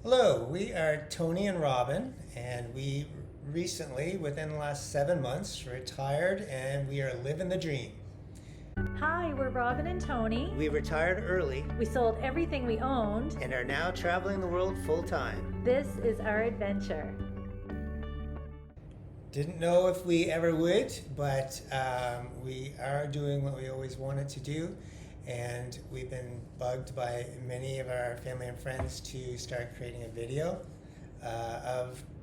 Hello, we are Tony and Robin, and we recently, within the last 7 months, retired and we are living the dream. Hi, we're Robin and Tony. We retired early We sold everything we owned. and are now traveling the world full time. This is our adventure. Didn't know if we ever would, but we are doing what we always wanted to do, and we've been bugged by many of our family and friends to start creating a video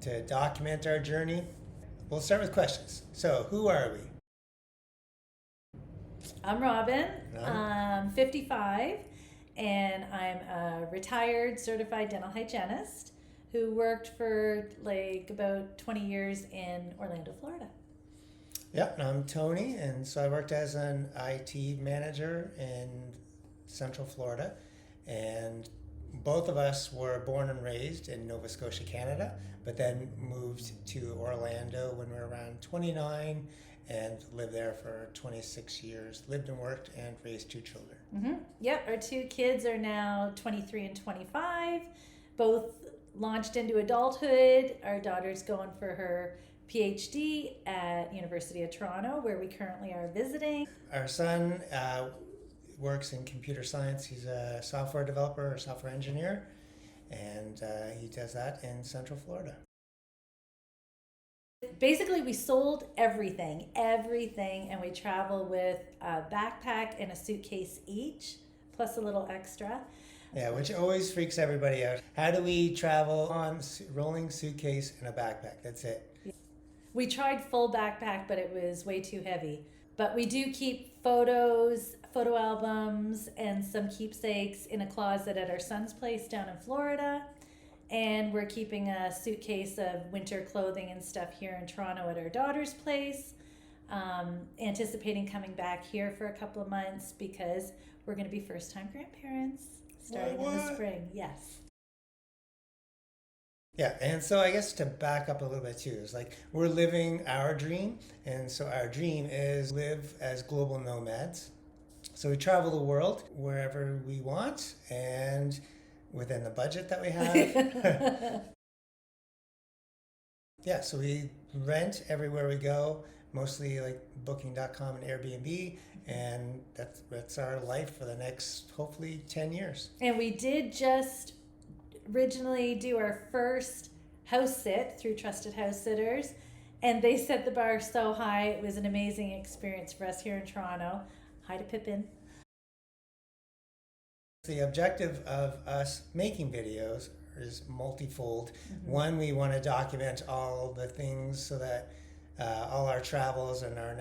to document our journey. We'll start with questions. So, who are we? I'm Robin. No. I'm 55, and I'm a retired certified dental hygienist who worked for about 20 years in Orlando, Florida. Yeah, and I'm Tony, and so I worked as an IT manager in Central Florida, and both of us were born and raised in Nova Scotia, Canada, but then moved to Orlando when we were around 29 and lived there for 26 years, lived and worked and raised two children. Mm-hmm. Yep, our two kids are now 23 and 25, both launched into adulthood. Our daughter's going for her PhD at University of Toronto, where we currently are visiting. Our son works in computer science. He's a software developer or software engineer, and he does that in Central Florida. Basically, we sold everything, and we travel with a backpack and a suitcase each, plus a little extra. Yeah, which always freaks everybody out. How do we travel on rolling suitcase and a backpack? That's it. We tried full backpack, but it was way too heavy. But we do keep photos, photo albums, and some keepsakes in a closet at our son's place down in Florida. And we're keeping a suitcase of winter clothing and stuff here in Toronto at our daughter's place. Anticipating coming back here for a couple of months because we're going to be first-time grandparents starting in the spring. Yes. Yeah, and so I guess to back up a little bit too, is like we're living our dream, and so our dream is live as global nomads. So we travel the world wherever we want and within the budget that we have. Yeah, so we rent everywhere we go, mostly like booking.com and Airbnb, and that's our life for the next hopefully 10 years. And we did just originally do our first house sit through Trusted House Sitters, and they set the bar so high. It was an amazing experience for us here in Toronto. Hi to Pippin. The objective of us making videos is multifold. Mm-hmm. One, we want to document all the things so that all our travels and our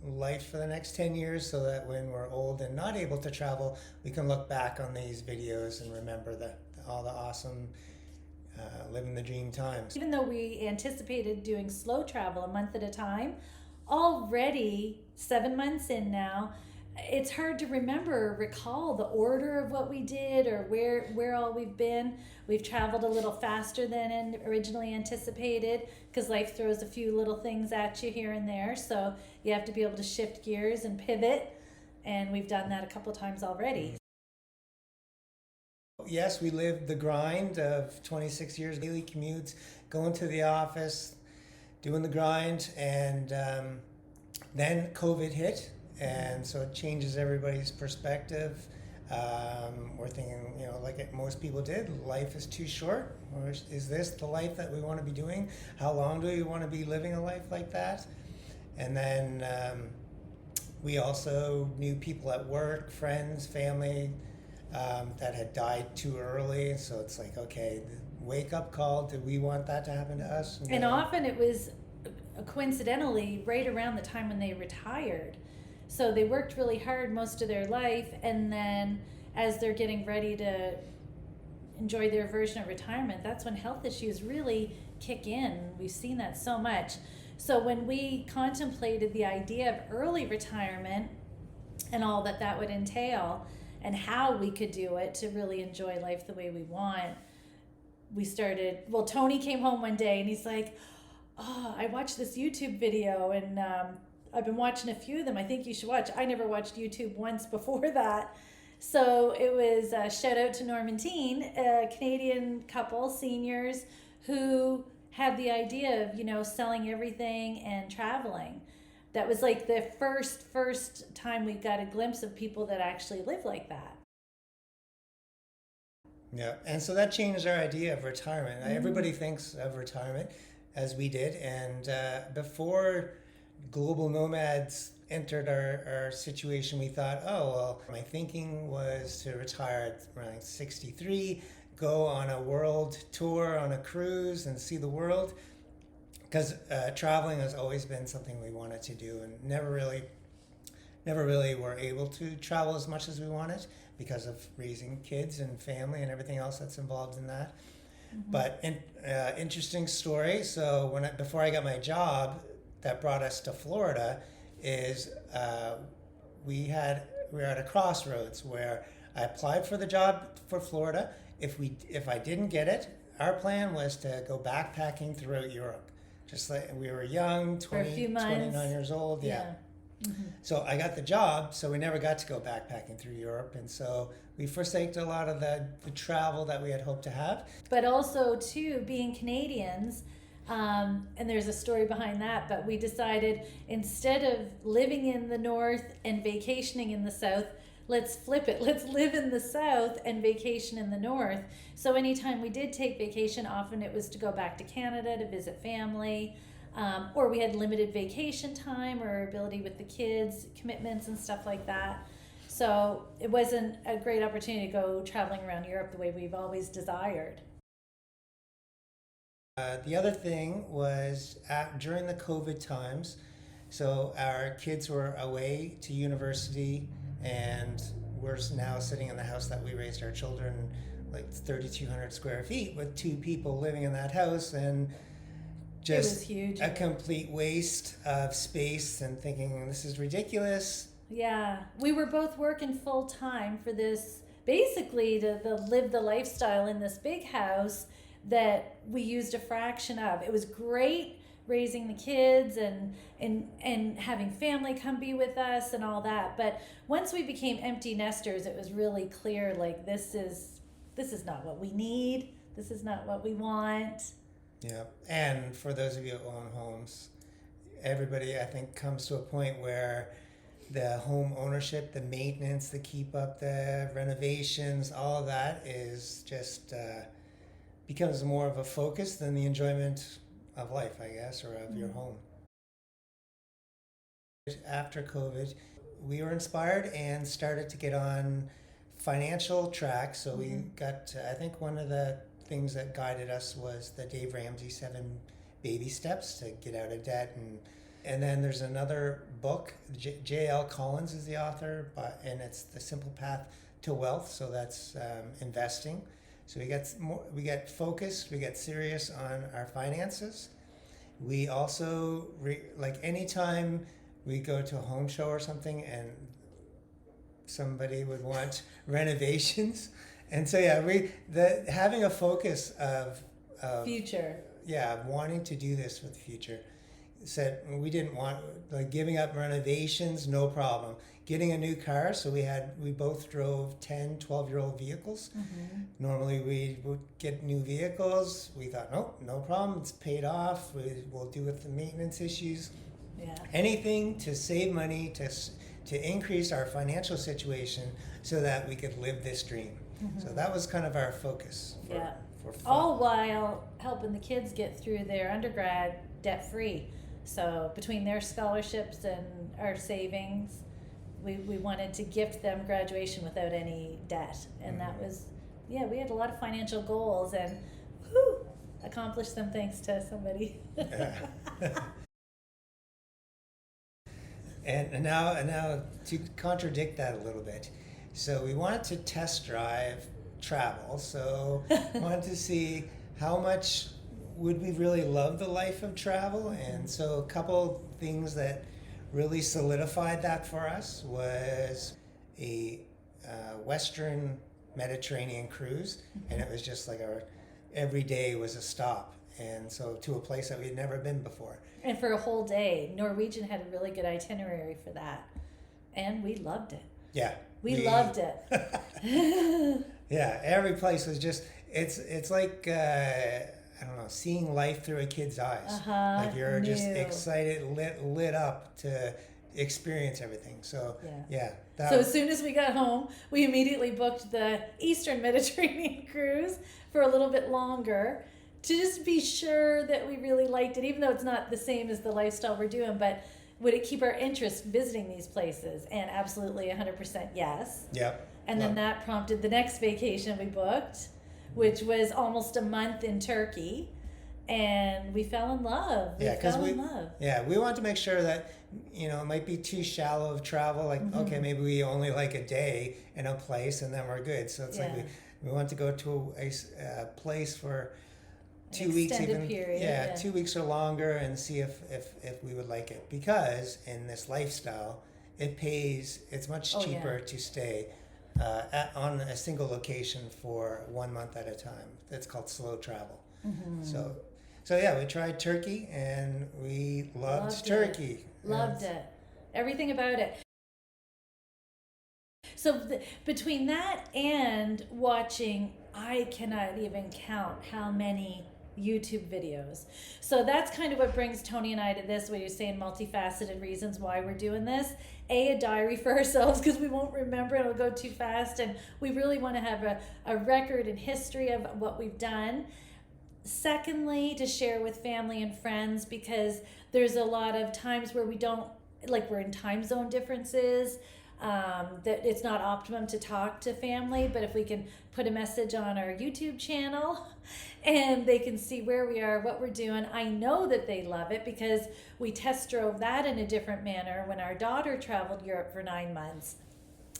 life for the next 10 years, so that when we're old and not able to travel, we can look back on these videos and remember all the awesome living the dream times. Even though we anticipated doing slow travel a month at a time, already 7 months in now, it's hard to recall the order of what we did or where all we've been. We've traveled a little faster than originally anticipated because life throws a few little things at you here and there. So you have to be able to shift gears and pivot, and we've done that a couple times already. Yes, we lived the grind of 26 years, daily commutes, going to the office, doing the grind, and then COVID hit. And so it changes everybody's perspective. We're thinking, like most people did, life is too short. Or is this the life that we want to be doing? How long do we want to be living a life like that? And then we also knew people at work, friends, family, that had died too early. So it's like, okay, wake up call. Did we want that to happen to us? And often it was coincidentally right around the time when they retired. So they worked really hard most of their life, and then as they're getting ready to enjoy their version of retirement, that's when health issues really kick in. We've seen that so much. So when we contemplated the idea of early retirement and all that would entail and how we could do it to really enjoy life the way we want, Tony came home one day and he's like, oh, I watched this YouTube video and I've been watching a few of them. I think you should watch. I never watched YouTube once before that. So it was a shout out to Norman Teen, a Canadian couple, seniors, who had the idea of, selling everything and traveling. That was like the first time we got a glimpse of people that actually live like that. Yeah, and so that changed our idea of retirement. Everybody thinks of retirement as we did, and before global nomads entered our situation, we thought, oh, well, my thinking was to retire at around 63, go on a world tour on a cruise and see the world, because traveling has always been something we wanted to do, and never really were able to travel as much as we wanted because of raising kids and family and everything else that's involved in that. But interesting story. So before I got my job that brought us to Florida, is we were at a crossroads where I applied for the job for Florida. If I didn't get it, our plan was to go backpacking throughout Europe. Just like we were young, 29 years old. Yeah. So I got the job, so we never got to go backpacking through Europe, and so we forsaked a lot of the travel that we had hoped to have. But also, too, being Canadians, and there's a story behind that, but we decided instead of living in the north and vacationing in the south, let's flip it. Let's live in the south and vacation in the north. So anytime we did take vacation, often it was to go back to Canada to visit family. Or we had limited vacation time or ability with the kids, commitments and stuff like that. So it wasn't a great opportunity to go traveling around Europe the way we've always desired. The other thing was during the COVID times, so our kids were away to university, and we're now sitting in the house that we raised our children, like 3,200 square feet with 2 people living in that house, and just it was huge. A complete waste of space, and thinking this is ridiculous. Yeah, we were both working full time for this, basically to live the lifestyle in this big house that we used a fraction of. It was great raising the kids and having family come be with us and all that. But once we became empty nesters, it was really clear, like, this is not what we need. This is not what we want. Yeah, and for those of you who own homes, everybody, I think, comes to a point where the home ownership, the maintenance, the keep up, the renovations, all of that is just becomes more of a focus than the enjoyment of life, I guess, or of your home. After COVID, we were inspired and started to get on financial track. So we got, I think one of the things that guided us was the Dave Ramsey 7 baby steps to get out of debt, and then there's another book, J.L. Collins is the author, and it's The Simple Path to Wealth. So that's investing. So we get focused, we get serious on our finances. We also like anytime we go to a home show or something and somebody would want renovations. And so having a focus of future. Yeah, wanting to do this with future. Said we didn't want, like, giving up renovations, no problem. Getting a new car, so we both drove 10, 12-year-old vehicles. Normally we would get new vehicles. We thought, nope, no problem, it's paid off. We'll deal with the maintenance issues. Yeah. Anything to save money, to increase our financial situation so that we could live this dream. So that was kind of our focus for fun. All while helping the kids get through their undergrad debt-free. So between their scholarships and our savings, we wanted to gift them graduation without any debt. And that was, we had a lot of financial goals, and accomplished them thanks to somebody. And now to contradict that a little bit. So we wanted to test drive travel. So wanted to see how much would we really love the life of travel. And so a couple things that really solidified that for us was a Western Mediterranean cruise. And it was just like every day was a stop. And so to a place that we had never been before. And for a whole day. Norwegian had a really good itinerary for that. And we loved it. Yeah, We loved it. Yeah, every place was just, it's like, I don't know, seeing life through a kid's eyes. Like you're just excited, lit up to experience everything. So yeah. So as soon as we got home, we immediately booked the Eastern Mediterranean cruise for a little bit longer to just be sure that we really liked it, even though it's not the same as the lifestyle we're doing, but would it keep our interest visiting these places? And absolutely 100% yes. Yep. And then that prompted the next vacation we booked, which was almost a month in Turkey. And we fell in love. Yeah, we want to make sure that, you know, it might be too shallow of travel. Like, okay, maybe we only like a day in a place and then we're good. So it's like we want to go to a place for 2 weeks, even period, 2 weeks or longer, and see if we would like it. Because in this lifestyle, it's much cheaper to stay on a single location for 1 month at a time. That's called slow travel. So yeah, we tried Turkey and we loved Turkey. Loved it. Everything about it. So between that and watching, I cannot even count how many YouTube videos. So that's kind of what brings Tony and I to this, where you're saying multifaceted reasons why we're doing this. A diary for ourselves, because we won't remember, it'll go too fast, and we really want to have a record and history of what we've done. Secondly, to share with family and friends, because there's a lot of times where we don't, like we're in time zone differences, that it's not optimum to talk to family, but if we can put a message on our YouTube channel and they can see where we are, what we're doing, I know that they love it, because we test drove that in a different manner when our daughter traveled Europe for 9 months,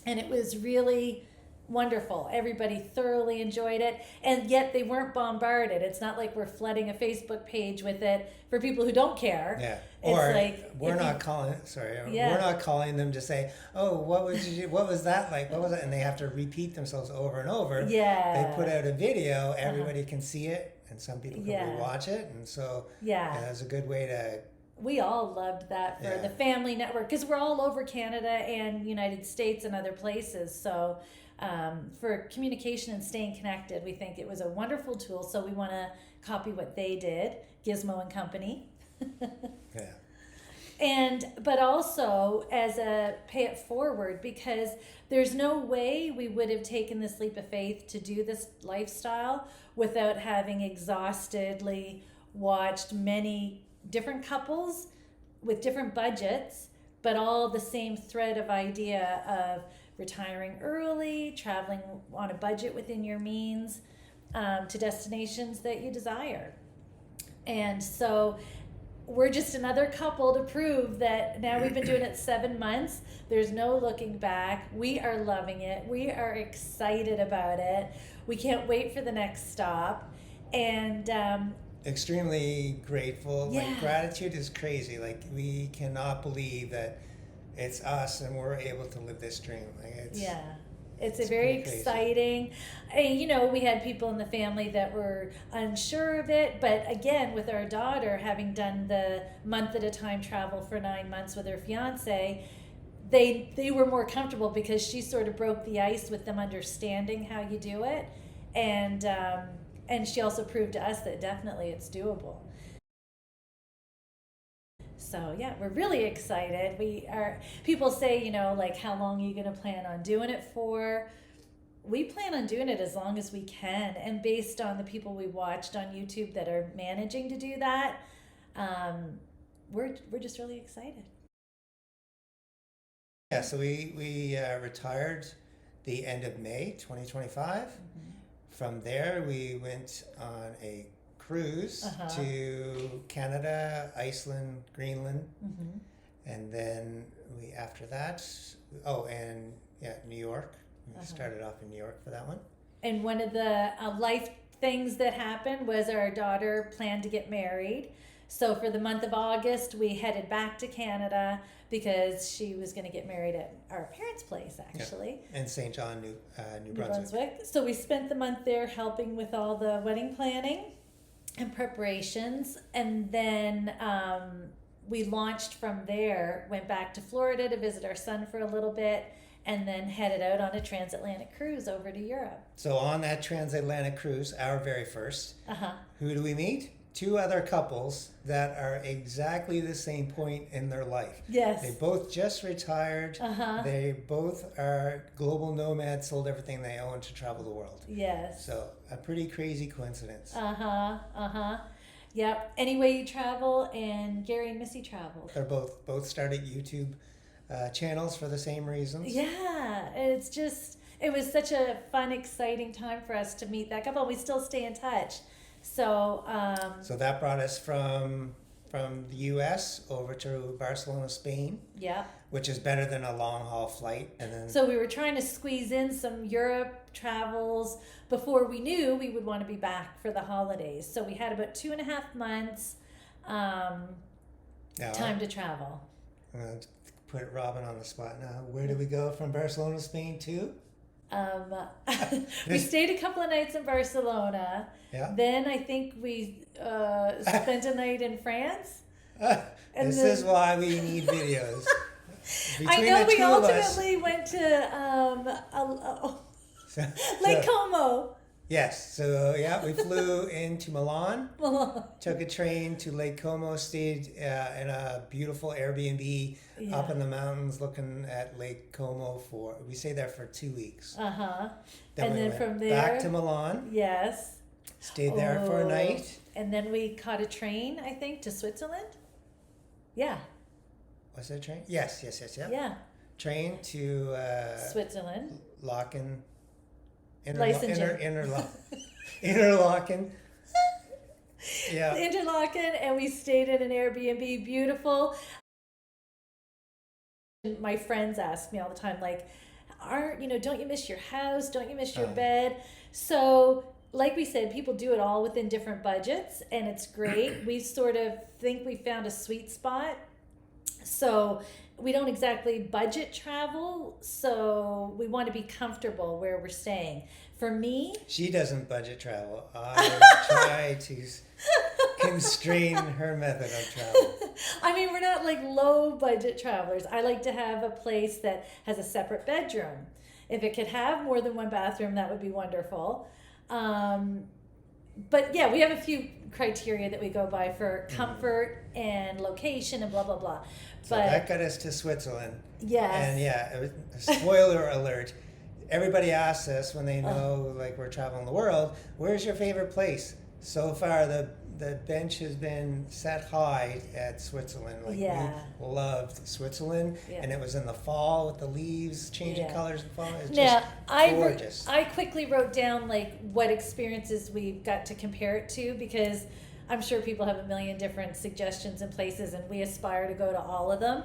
and it was really wonderful. Everybody thoroughly enjoyed it, and yet they weren't bombarded. It's not like we're flooding a Facebook page with it for people who don't care. Yeah. Or we're not calling them to say, oh, what was that like? What was it? And they have to repeat themselves over and over. Yeah. They put out a video, everybody can see it, and some people can rewatch it, and so it's a good way to. We all loved that for the family network, because we're all over Canada and United States and other places. So for communication and staying connected, we think it was a wonderful tool. So we want to copy what they did, Gizmo and Company. But also as a pay it forward, because there's no way we would have taken this leap of faith to do this lifestyle without having exhaustively watched many different couples with different budgets, but all the same thread of idea of retiring early, traveling on a budget within your means, to destinations that you desire. And so we're just another couple to prove that now we've been doing it 7 months. There's no looking back. We are loving it. We are excited about it. We can't wait for the next stop. And extremely grateful. Like, gratitude is crazy. Like, we cannot believe that it's us and we're able to live this dream. Like, it's a very exciting. You know, we had people in the family that were unsure of it, but again, with our daughter having done the month at a time travel for 9 months with her fiance, they were more comfortable, because she sort of broke the ice with them understanding how you do it, and she also proved to us that definitely it's doable. So we're really excited. People say, you know, like, how long are you going to plan on doing it for? We plan on doing it as long as we can. And based on the people we watched on YouTube that are managing to do that, we're just really excited. Yeah, so we retired the end of May 2025. From there, we went on a cruise to Canada, Iceland, Greenland, and then after that, New York. We started off in New York for that one. And one of the life things that happened was our daughter planned to get married. So for the month of August, we headed back to Canada because she was going to get married at our parents' place, actually. In St. John, New Brunswick. So we spent the month there helping with all the wedding planning and preparations, and then we launched from there, went back to Florida to visit our son for a little bit, and then headed out on a transatlantic cruise over to Europe. So on that transatlantic cruise, our very first, Uh-huh. who do we meet? Two other couples that are exactly the same point in their life. Yes. They both just retired. Uh-huh. They both are global nomads, sold everything they own to travel the world. Yes. So a pretty crazy coincidence. Yep. Anyway, you travel, and Gary and Missy traveled. They're both started YouTube channels for the same reasons. Yeah, it was such a fun, exciting time for us to meet that couple. We still stay in touch. So So that brought us from the U.S. over to Barcelona, Spain. Yeah. Which is better than a long haul flight. And then So we were trying to squeeze in some Europe travels before we knew we would want to be back for the holidays. So we had about 2.5 months time to travel. I'm going to put Robin on the spot now. Where did we go from Barcelona, Spain to? We stayed a couple of nights in Barcelona. Yeah. Then I think we spent a night in France. This is why we need videos. I know we ultimately went to Lake Como. Yes. So yeah, we flew into Milan, took a train to Lake Como, stayed in a beautiful Airbnb up in the mountains looking at Lake Como we stayed there for 2 weeks. And then from there back to Milan. Yes. Stayed there for a night. And then we caught a train, I think, to Switzerland. Yeah. Was it a train? Yes. Yeah. Train to Switzerland. Interlaken. Yeah. Interlaken, and we stayed in an Airbnb. Beautiful. My friends ask me all the time, like, don't you miss your house? Don't you miss your bed? So, like we said, people do it all within different budgets, and it's great. We sort of think we found a sweet spot. So we don't exactly budget travel, so we want to be comfortable where we're staying. For me... She doesn't budget travel. I try to constrain her method of travel. I mean, we're not like low budget travelers. I like to have a place that has a separate bedroom. If it could have more than one bathroom, that would be wonderful. But yeah, we have a few criteria that we go by for comfort and location and blah, blah, blah. So that got us to Switzerland. Yes. And yeah, it was, spoiler alert, everybody asks us when they know like we're traveling the world, where's your favorite place? So far, the bench has been set high at Switzerland. Like we loved Switzerland, and it was in the fall with the leaves changing colors and fall. It's just gorgeous. I quickly wrote down like what experiences we got to compare it to, because I'm sure people have a million different suggestions and places, and we aspire to go to all of them.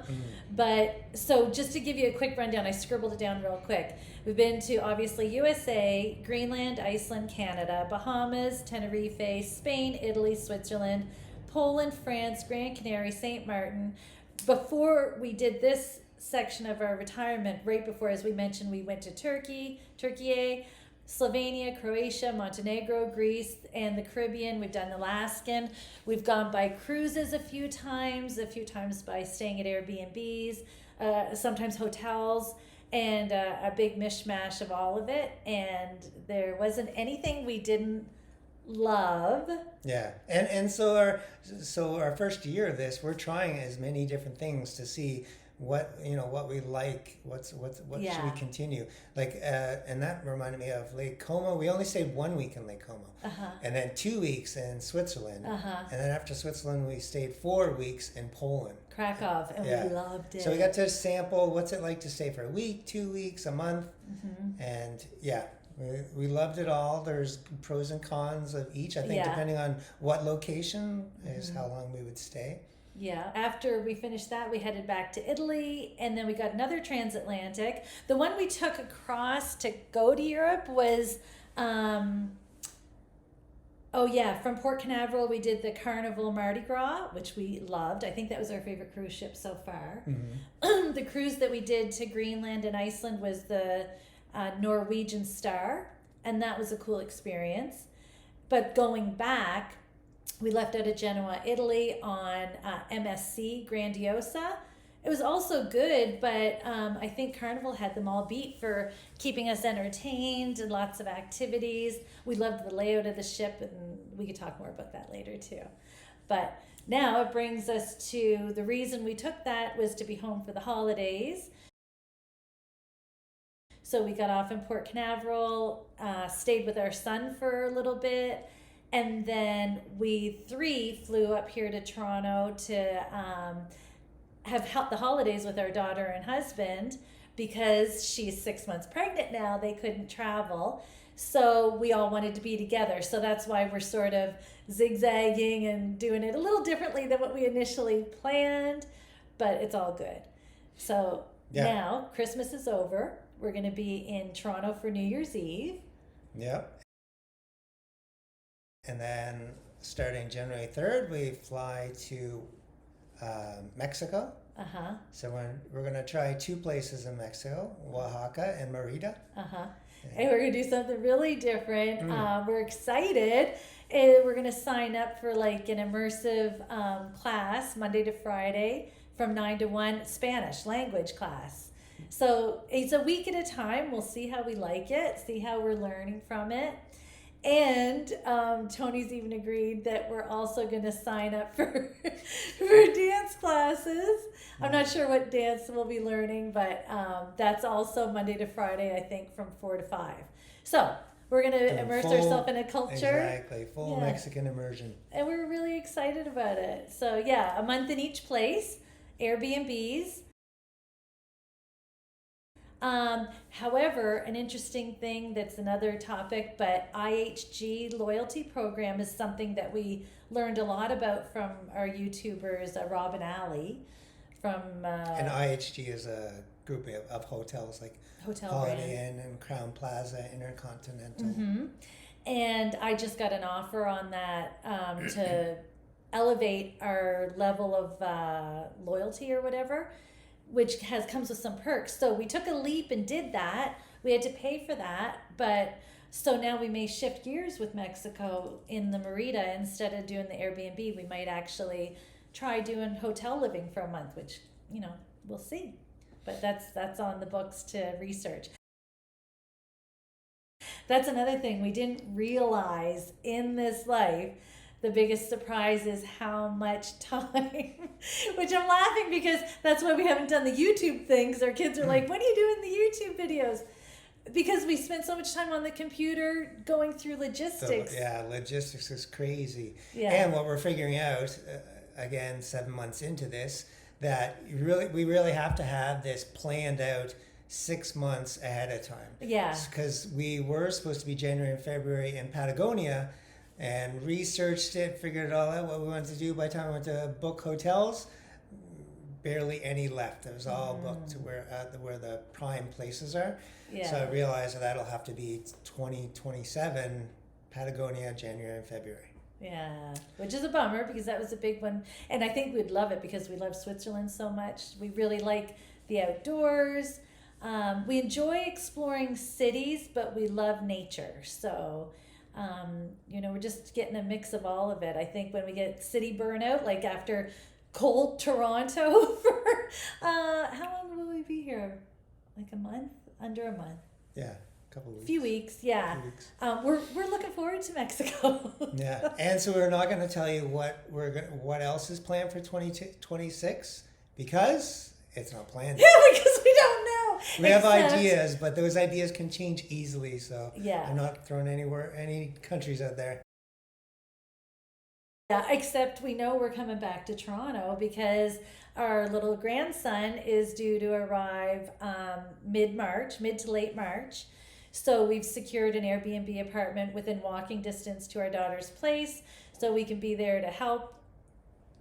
But so just to give you a quick rundown, I scribbled it down real quick. We've been to obviously USA, Greenland, Iceland, Canada, Bahamas, Tenerife, Spain, Italy, Switzerland, Poland, France, Gran Canaria, St. Martin. Before we did this section of our retirement, right before, as we mentioned, we went to Turkey, Slovenia, Croatia, Montenegro, Greece, and the Caribbean. We've done Alaskan. We've gone by cruises a few times by staying at Airbnbs, sometimes hotels, and a big mishmash of all of it. And there wasn't anything we didn't love. Yeah, and so our first year of this, we're trying as many different things to see what we like, what should we continue, like, and that reminded me of Lake Como. We only stayed 1 week in Lake Como, and then 2 weeks in Switzerland, and then after Switzerland we stayed 4 weeks in Poland, Krakow, and we loved it. So we got to sample what's it like to stay for a week, 2 weeks, a month, and we loved it all. There's pros and cons of each. I think depending on what location is how long we would stay. Yeah, after we finished that, we headed back to Italy, and then we got another transatlantic. The one we took across to go to Europe was, from Port Canaveral, we did the Carnival Mardi Gras, which we loved. I think that was our favorite cruise ship so far. The cruise that we did to Greenland and Iceland was the Norwegian Star, and that was a cool experience. But going back, we left out of Genoa, Italy on MSC Grandiosa, It was also good, but I think Carnival had them all beat for keeping us entertained and lots of activities. We loved the layout of the ship, and we could talk more about that later too. But now it brings us to the reason we took that was to be home for the holidays. So we got off in Port Canaveral, stayed with our son for a little bit, and then we three flew up here to Toronto to have the holidays with our daughter and husband because she's 6 months pregnant now. They couldn't travel, so we all wanted to be together. So that's why we're sort of zigzagging and doing it a little differently than what we initially planned, but it's all good. So now Christmas is over. We're going to be in Toronto for New Year's Eve. Yep. And then starting January 3rd, we fly to Mexico. Uh-huh. So we're going to try 2 places in Mexico, Oaxaca and Merida. Uh-huh. And we're going to do something really different. We're excited. We're going to sign up for like an immersive class Monday to Friday from 9 to 1, Spanish language class. So it's a week at a time. We'll see how we like it, see how we're learning from it. And Tony's even agreed that we're also going to sign up for dance classes. I'm not sure what dance we'll be learning, but that's also Monday to Friday, I think, from 4 to 5. So we're going to immerse ourselves in a culture. Exactly, full Mexican immersion. And we're really excited about it. So yeah, a month in each place, Airbnbs. However, an interesting thing that's another topic, but IHG Loyalty program is something that we learned a lot about from our YouTubers, Rob and Ali. And IHG is a group of hotels like Holiday Inn and Crown Plaza, Intercontinental. Mm-hmm. And I just got an offer on that to elevate our level of loyalty or whatever, which comes with some perks. So we took a leap and did that. We had to pay for that, but so now we may shift gears with Mexico in the Merida. Instead of doing the Airbnb, we might actually try doing hotel living for a month, which, we'll see. But that's on the books to research. That's another thing we didn't realize in this life. The biggest surprise is how much time, which I'm laughing because that's why we haven't done the YouTube things. Our kids are like, when are you doing the YouTube videos? Because we spent so much time on the computer going through logistics. Logistics is crazy. Yeah. And what we're figuring out, again, 7 months into this, that we really have to have this planned out 6 months ahead of time. Yeah. Because we were supposed to be January and February in Patagonia, and researched it, figured it all out, what we wanted to do. By the time we went to book hotels, barely any left. It was all booked to where the prime places are. Yeah. So I realized that'll have to be 2027, Patagonia, January and February. Yeah, which is a bummer because that was a big one. And I think we'd love it because we love Switzerland so much. We really like the outdoors. We enjoy exploring cities, but we love nature. So... we're just getting a mix of all of it. I think when we get city burnout, like after cold Toronto for how long will we be here? Like a month? Under a month. Yeah, a couple of weeks. Few weeks, yeah. We're looking forward to Mexico. Yeah, and so we're not going to tell you what else is planned for 2026 because it's not planned. Yeah, because we don't know. We have ideas, but those ideas can change easily. So yeah, I'm not throwing any countries out there. Yeah, except we know we're coming back to Toronto because our little grandson is due to arrive mid to late March. So we've secured an Airbnb apartment within walking distance to our daughter's place, so we can be there to help,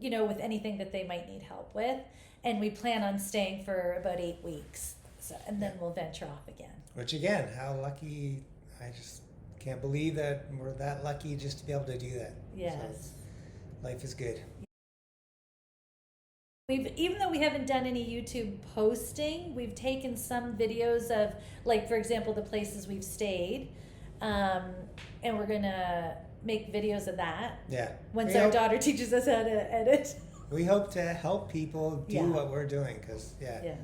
with anything that they might need help with. And we plan on staying for about 8 weeks. So, and then we'll venture off again. Which again, how lucky, I just can't believe that we're that lucky just to be able to do that. Yes. So, life is good. Even though we haven't done any YouTube posting, we've taken some videos of, like, for example, the places we've stayed. And we're going to make videos of that. Yeah. Once our daughter teaches us how to edit. we hope to help people do Yeah. what we're doing because Yeah.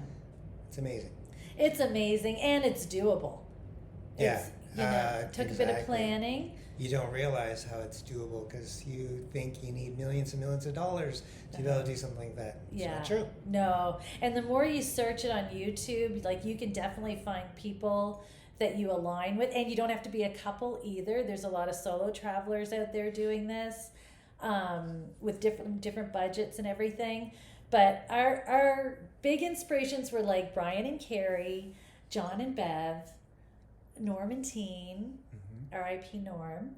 it's amazing. It's amazing and it's doable. Yeah, It's, it took a bit of exactly. planning. You don't realize how it's doable because you think you need millions and millions of dollars to be able to do something like that. It's Yeah. not true. No. And the more you search it on YouTube, like you can definitely find people that you align with, and you don't have to be a couple either. There's a lot of solo travelers out there doing this, with different budgets and everything. But our big inspirations were like Brian and Carrie, John and Bev, Norm and Teen, R.I.P. Norm.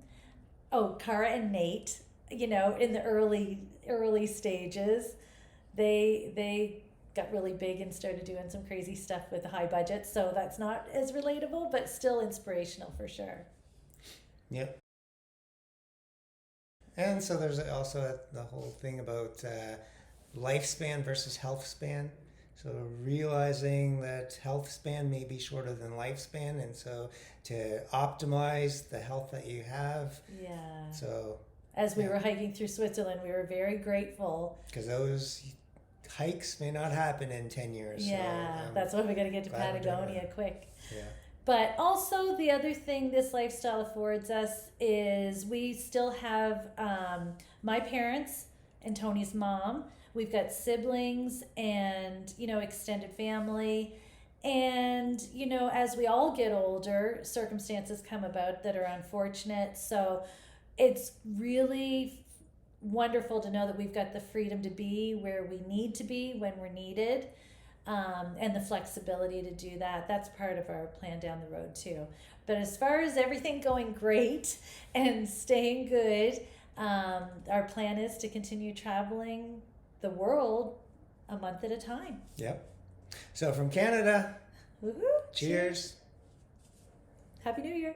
Oh, Cara and Nate. In the early stages, they got really big and started doing some crazy stuff with high budgets. So that's not as relatable, but still inspirational for sure. Yep. And so there's also the whole thing about lifespan versus health span. So realizing that health span may be shorter than lifespan, and so to optimize the health that you have. Yeah. So as we were hiking through Switzerland, we were very grateful. Because those hikes may not happen in 10 years. Yeah, so, that's why we got to get to glad we're doing Patagonia quick. Yeah. But also the other thing this lifestyle affords us is we still have my parents and Tony's mom. We've got siblings and, extended family. And, as we all get older, circumstances come about that are unfortunate. So it's really wonderful to know that we've got the freedom to be where we need to be when we're needed. And the flexibility to do that. That's part of our plan down the road too. But as far as everything going great and staying good, our plan is to continue traveling the world a month at a time. Yep. So from Canada, Woo-hoo. cheers. Happy New Year.